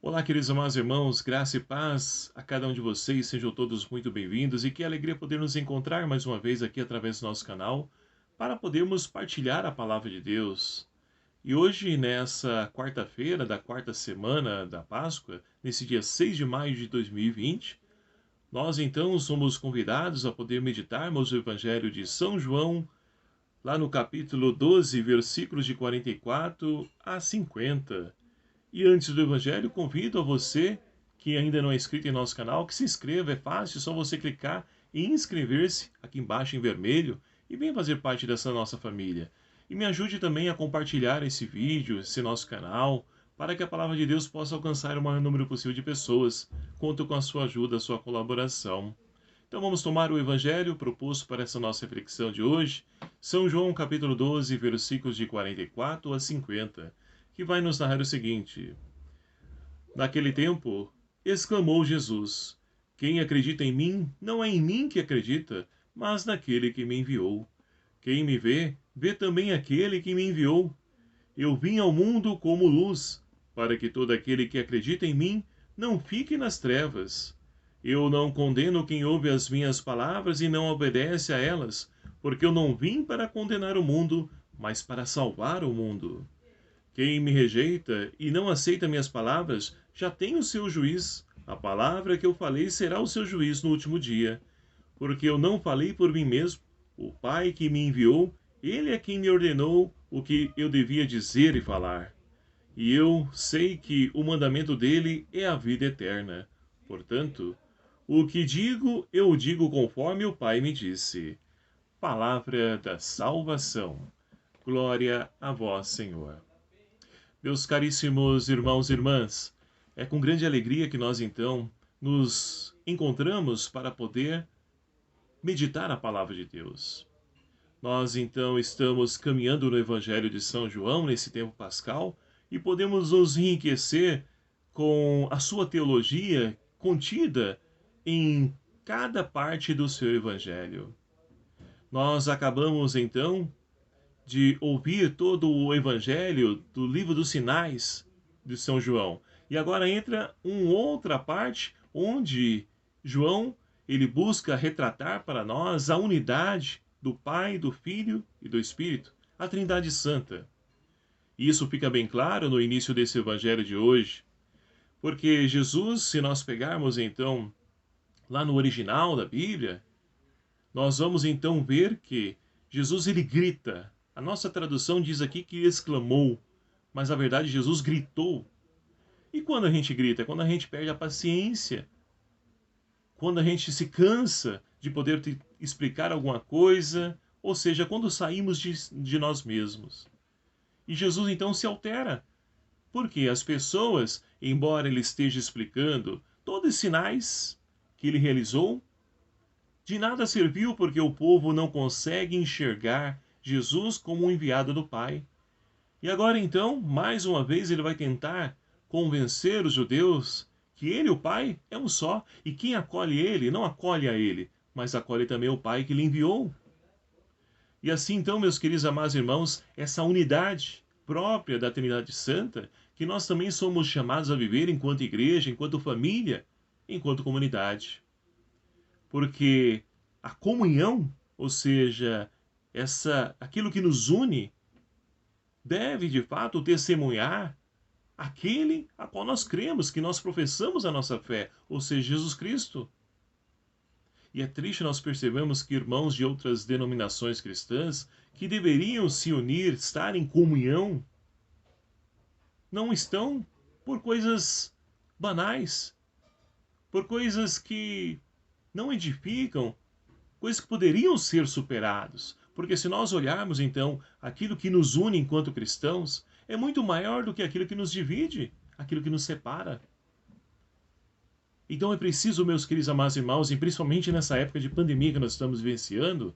Olá, queridos amados irmãos, graça e paz a cada um de vocês, sejam todos muito bem-vindos e que alegria poder nos encontrar mais uma vez aqui através do nosso canal para podermos partilhar a palavra de Deus. E hoje, nessa quarta-feira da quarta semana da Páscoa, nesse dia 6 de maio de 2020, nós então somos convidados a poder meditarmos o Evangelho de São João, lá no capítulo 12, versículos de 44 a 50. E antes do Evangelho, convido a você que ainda não é inscrito em nosso canal, que se inscreva, é fácil, é só você clicar em inscrever-se aqui embaixo em vermelho e venha fazer parte dessa nossa família. E me ajude também a compartilhar esse vídeo, esse nosso canal, para que a palavra de Deus possa alcançar o maior número possível de pessoas. Conto com a sua ajuda, a sua colaboração. Então vamos tomar o Evangelho proposto para essa nossa reflexão de hoje, São João capítulo 12, versículos de 44 a 50, que vai nos narrar o seguinte: Naquele tempo, exclamou Jesus: Quem acredita em mim, não é em mim que acredita, mas naquele que me enviou. Quem me vê, vê também aquele que me enviou. Eu vim ao mundo como luz, para que todo aquele que acredita em mim não fique nas trevas. Eu não condeno quem ouve as minhas palavras e não obedece a elas, porque eu não vim para condenar o mundo, mas para salvar o mundo. Quem me rejeita e não aceita minhas palavras já tem o seu juiz. A palavra que eu falei será o seu juiz no último dia. Porque eu não falei por mim mesmo. O Pai que me enviou, ele é quem me ordenou o que eu devia dizer e falar. E eu sei que o mandamento dele é a vida eterna. Portanto, o que digo, eu digo conforme o Pai me disse. Palavra da salvação. Glória a vós, Senhor. Meus caríssimos irmãos e irmãs, é com grande alegria que nós então nos encontramos para poder meditar a palavra de Deus. Nós então estamos caminhando no Evangelho de São João nesse tempo pascal e podemos nos enriquecer com a sua teologia contida em cada parte do seu Evangelho. Nós acabamos então de ouvir todo o Evangelho do livro dos sinais de São João. E agora entra uma outra parte onde João ele busca retratar para nós a unidade do Pai, do Filho e do Espírito, a Trindade Santa. E isso fica bem claro no início desse Evangelho de hoje, porque Jesus, se nós pegarmos então lá no original da Bíblia, nós vamos então ver que Jesus ele grita. A nossa tradução diz aqui que exclamou, mas na verdade Jesus gritou. E quando a gente grita? É quando a gente perde a paciência, quando a gente se cansa de poder te explicar alguma coisa, ou seja, quando saímos de nós mesmos. E Jesus então se altera, porque as pessoas, embora ele esteja explicando todos os sinais que ele realizou, de nada serviu porque o povo não consegue enxergar Jesus como um enviado do Pai. E agora então, mais uma vez, ele vai tentar convencer os judeus que ele, o Pai, é um só, e quem acolhe ele não acolhe a ele, mas acolhe também o Pai que lhe enviou. E assim então, meus queridos amados irmãos, essa unidade própria da Trindade Santa, que nós também somos chamados a viver enquanto igreja, enquanto família, enquanto comunidade. Porque a comunhão, ou seja, aquilo que nos une, deve de fato testemunhar aquele a qual nós cremos, que nós professamos a nossa fé, ou seja, Jesus Cristo. E é triste nós percebemos que irmãos de outras denominações cristãs, que deveriam se unir, estar em comunhão, não estão por coisas banais, por coisas que não edificam, coisas que poderiam ser superados. Porque se nós olharmos então aquilo que nos une enquanto cristãos, é muito maior do que aquilo que nos divide, aquilo que nos separa. Então é preciso, meus queridos amados irmãos, e principalmente nessa época de pandemia que nós estamos vivenciando,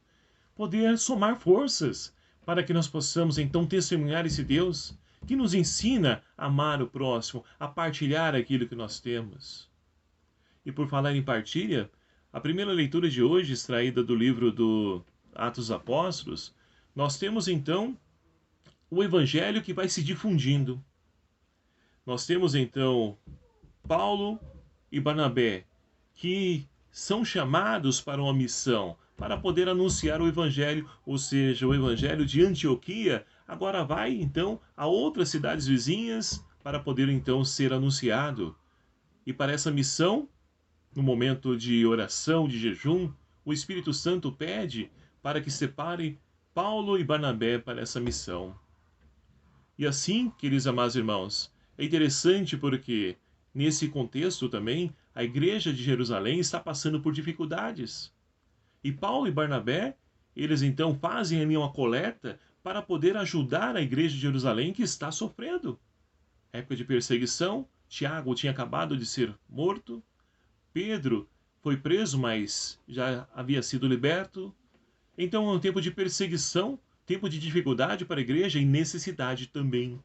poder somar forças para que nós possamos então testemunhar esse Deus que nos ensina a amar o próximo, a partilhar aquilo que nós temos. E por falar em partilha, a primeira leitura de hoje, extraída do livro do Atos dos Apóstolos, nós temos então o evangelho que vai se difundindo. Nós temos então Paulo e Barnabé, que são chamados para uma missão, para poder anunciar o Evangelho, ou seja, o Evangelho de Antioquia, agora vai então a outras cidades vizinhas para poder então ser anunciado. E para essa missão, no momento de oração, de jejum, o Espírito Santo pede para que separe Paulo e Barnabé para essa missão. E assim, queridos amados irmãos, é interessante porque, nesse contexto também, a igreja de Jerusalém está passando por dificuldades. E Paulo e Barnabé, eles então fazem ali uma coleta para poder ajudar a igreja de Jerusalém que está sofrendo. Época de perseguição, Tiago tinha acabado de ser morto, Pedro foi preso, mas já havia sido liberto. Então é um tempo de perseguição, tempo de dificuldade para a igreja e necessidade também.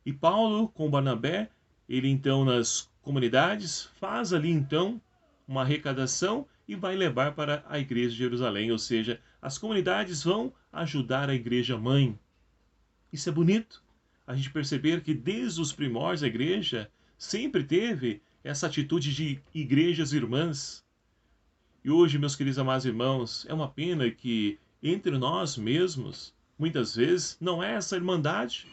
E Paulo, com Barnabé, ele então nas comunidades faz ali então uma arrecadação e vai levar para a igreja de Jerusalém, ou seja, as comunidades vão ajudar a igreja mãe. Isso é bonito. A gente perceber que desde os primórdios a igreja sempre teve essa atitude de igrejas irmãs. E hoje, meus queridos amados irmãos, é uma pena que entre nós mesmos, muitas vezes, não é essa irmandade.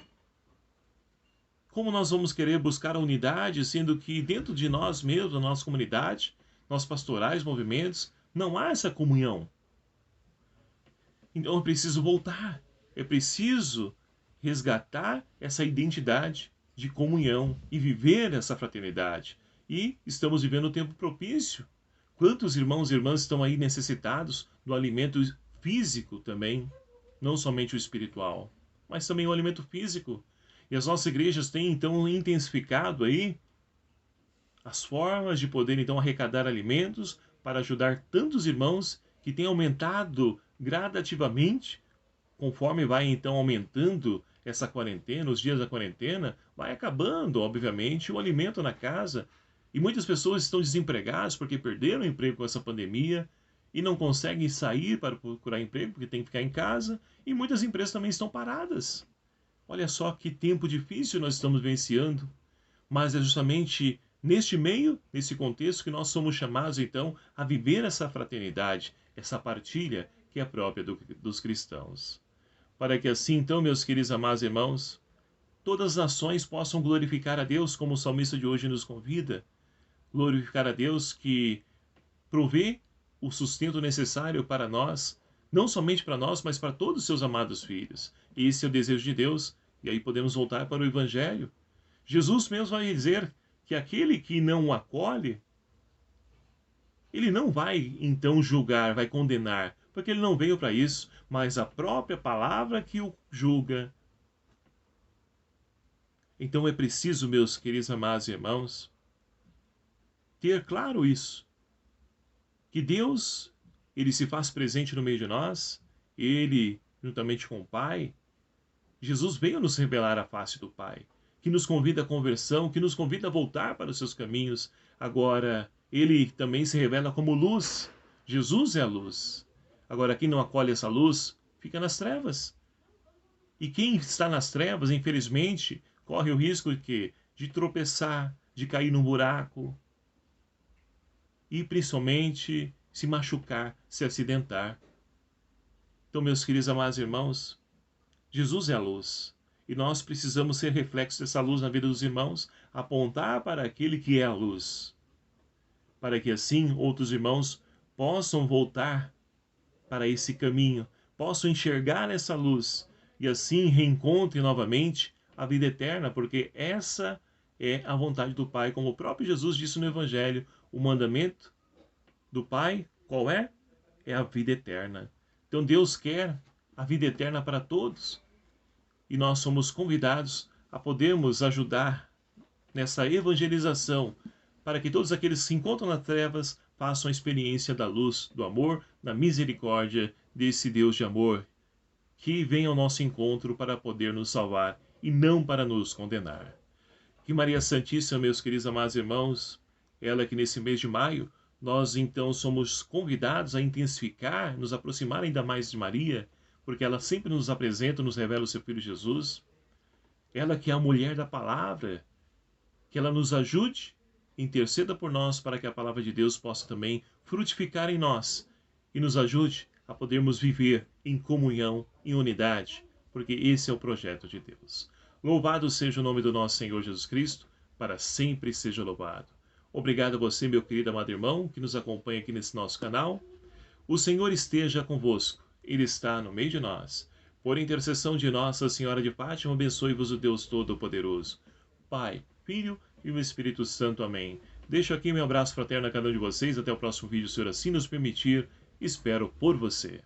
Como nós vamos querer buscar a unidade, sendo que dentro de nós mesmos, da nossa comunidade, nossos pastorais, movimentos, não há essa comunhão? Então é preciso voltar, é preciso resgatar essa identidade de comunhão e viver essa fraternidade. E estamos vivendo um tempo propício. Quantos irmãos e irmãs estão aí necessitados do alimento físico também, não somente o espiritual, mas também o alimento físico. E as nossas igrejas têm então intensificado aí as formas de poder então arrecadar alimentos para ajudar tantos irmãos que têm aumentado gradativamente, conforme vai então aumentando essa quarentena, os dias da quarentena, vai acabando, obviamente, o alimento na casa. E muitas pessoas estão desempregadas porque perderam o emprego com essa pandemia e não conseguem sair para procurar emprego porque tem que ficar em casa. E muitas empresas também estão paradas. Olha só que tempo difícil nós estamos vivenciando. Mas é justamente neste meio, nesse contexto, que nós somos chamados então a viver essa fraternidade, essa partilha que é própria dos cristãos. Para que assim, então, meus queridos amados irmãos, todas as nações possam glorificar a Deus, como o salmista de hoje nos convida. Glorificar a Deus que provê o sustento necessário para nós, não somente para nós, mas para todos os seus amados filhos. E esse é o desejo de Deus. E aí podemos voltar para o Evangelho. Jesus mesmo vai dizer que aquele que não o acolhe, ele não vai então julgar, vai condenar, porque ele não veio para isso, mas a própria palavra que o julga. Então é preciso, meus queridos amados irmãos, ter claro isso, que Deus, ele se faz presente no meio de nós, ele, juntamente com o Pai, Jesus veio nos revelar a face do Pai, que nos convida à conversão, que nos convida a voltar para os seus caminhos. Agora, ele também se revela como luz. Jesus é a luz. Agora, quem não acolhe essa luz, fica nas trevas. E quem está nas trevas, infelizmente, corre o risco de tropeçar, de cair num buraco e, principalmente, se machucar, se acidentar. Então, meus queridos amados irmãos, Jesus é a luz. E nós precisamos ser reflexos dessa luz na vida dos irmãos, apontar para aquele que é a luz. Para que assim outros irmãos possam voltar para esse caminho, possam enxergar essa luz e assim reencontrem novamente a vida eterna, porque essa é a vontade do Pai, como o próprio Jesus disse no Evangelho, o mandamento do Pai, qual é? É a vida eterna. Então Deus quer a vida eterna para todos. E nós somos convidados a podermos ajudar nessa evangelização, para que todos aqueles que se encontram nas trevas façam a experiência da luz, do amor, da misericórdia desse Deus de amor, que vem ao nosso encontro para poder nos salvar e não para nos condenar. Que Maria Santíssima, meus queridos amados irmãos, ela que nesse mês de maio, nós então somos convidados a intensificar, nos aproximar ainda mais de Maria, porque ela sempre nos apresenta, nos revela o seu Filho Jesus. Ela que é a mulher da palavra, que ela nos ajude, interceda por nós para que a palavra de Deus possa também frutificar em nós e nos ajude a podermos viver em comunhão, em unidade, porque esse é o projeto de Deus. Louvado seja o nome do nosso Senhor Jesus Cristo, para sempre seja louvado. Obrigado a você, meu querido amado irmão, que nos acompanha aqui nesse nosso canal. O Senhor esteja convosco, Ele está no meio de nós. Por intercessão de Nossa Senhora de Fátima, abençoe-vos o Deus Todo-Poderoso, Pai, Filho e o Espírito Santo. Amém. Deixo aqui meu abraço fraterno a cada um de vocês. Até o próximo vídeo, se o Senhor assim nos permitir. Espero por você.